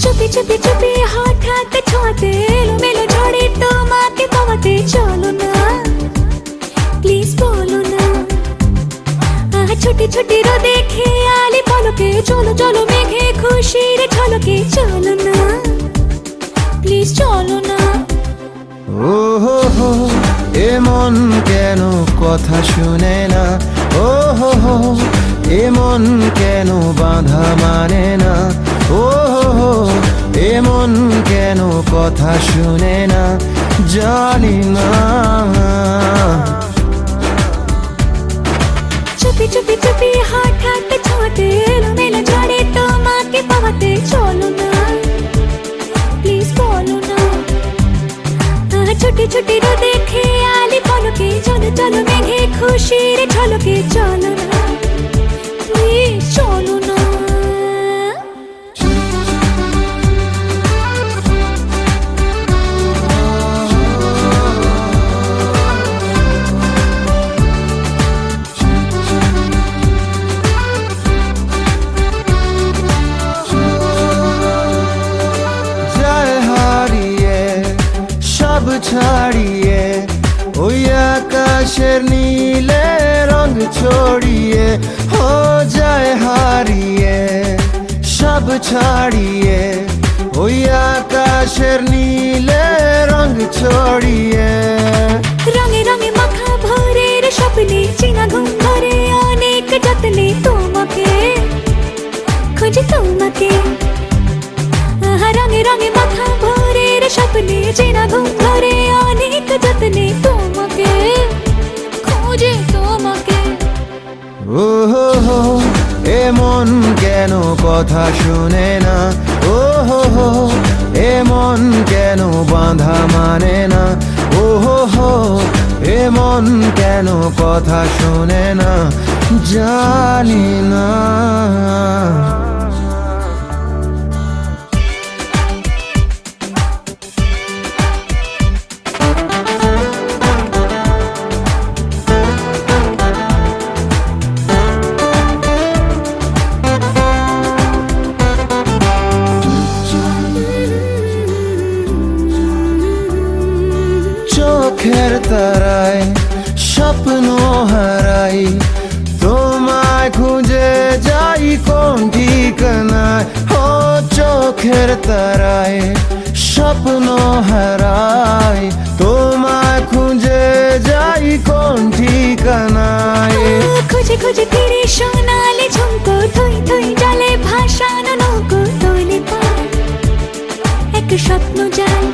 চুপি চুপি চুপি হঠাৎ ছোঁয়াতে এলোমেলো ঝড়ে তোমাকে পাওয়াতে চলো না প্লিজ বলো না ছোটি ছোটি রোদে খেয়ালি পলকে চলো চলো মেঘে খুশির ঝলকে চলো না প্লিজ চলো না ও হো হো এমন কেন কথা শুনে না ও হো হো এমন কেন বাঁধা মানে না ও হো হো এমন কেন কথা শুনে না জানি না চুপি চুপি চুপি হঠাৎ ছোঁয়াতে এলোমেলো ঝড়ে তোমাকে পাওয়াতে চলো না প্লিজ বলো না ছোটি ছোটি রোদে খেয়ালি পলকে চলো চলো মেঘে খুশির ঝলকে চলো না প্লিজ চলো না ছাড়িয়ে ওই আকাশের নীলে রং ছড়িয়ে হো যায় হারিয়ে সব ছাড়িয়ে ওই আকাশের নীলে রং ছড়িয়ে রঙে রঙে মাখা ভোরের স্বপ্নে চেনা ঘুম ধরে অনেক যত্নে তোমাকে খুঁজে তোমাকে রঙে রঙে মাখা ভোরের স্বপ্নে চেনা ঘুম ধরে অনেক যত্নে তোমাকে খুঁজে তোমাকে ও হো হো এমন কেন কথা শুনে না ও হো হো এমন কেন বাঁধা মানে না ও হো হো এমন কেন কথা শুনে না জানি না চোখের তারায় স্বপ্ন হারাই তোমায় খুঁজে যাই কোন ঠিকানায় ও চোখের তারায় স্বপ্ন হারাই তোমায় খুঁজে যাই কোন ঠিকানায় খুঁজে খুঁজে ফিরে সোনালি ঝুমকো থই থই জলে ভাসানো নৌকো তোলে পার এক স্বপ্ন যায়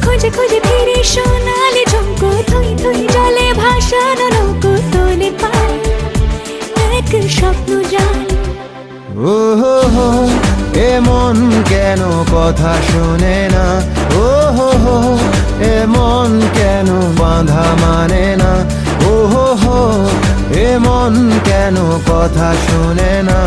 খুঁজে খুঁজে ফিরে সোনালি ঝুমকো থই থই জলে ভাসানো নৌকো তোলে পার এক স্বপ্ন যায় ও হো হো এমন কেন কথা শুনে না ও হো হো এমন কেন বাঁধা মানে না ও হো হো এমন কেন কথা শুনে না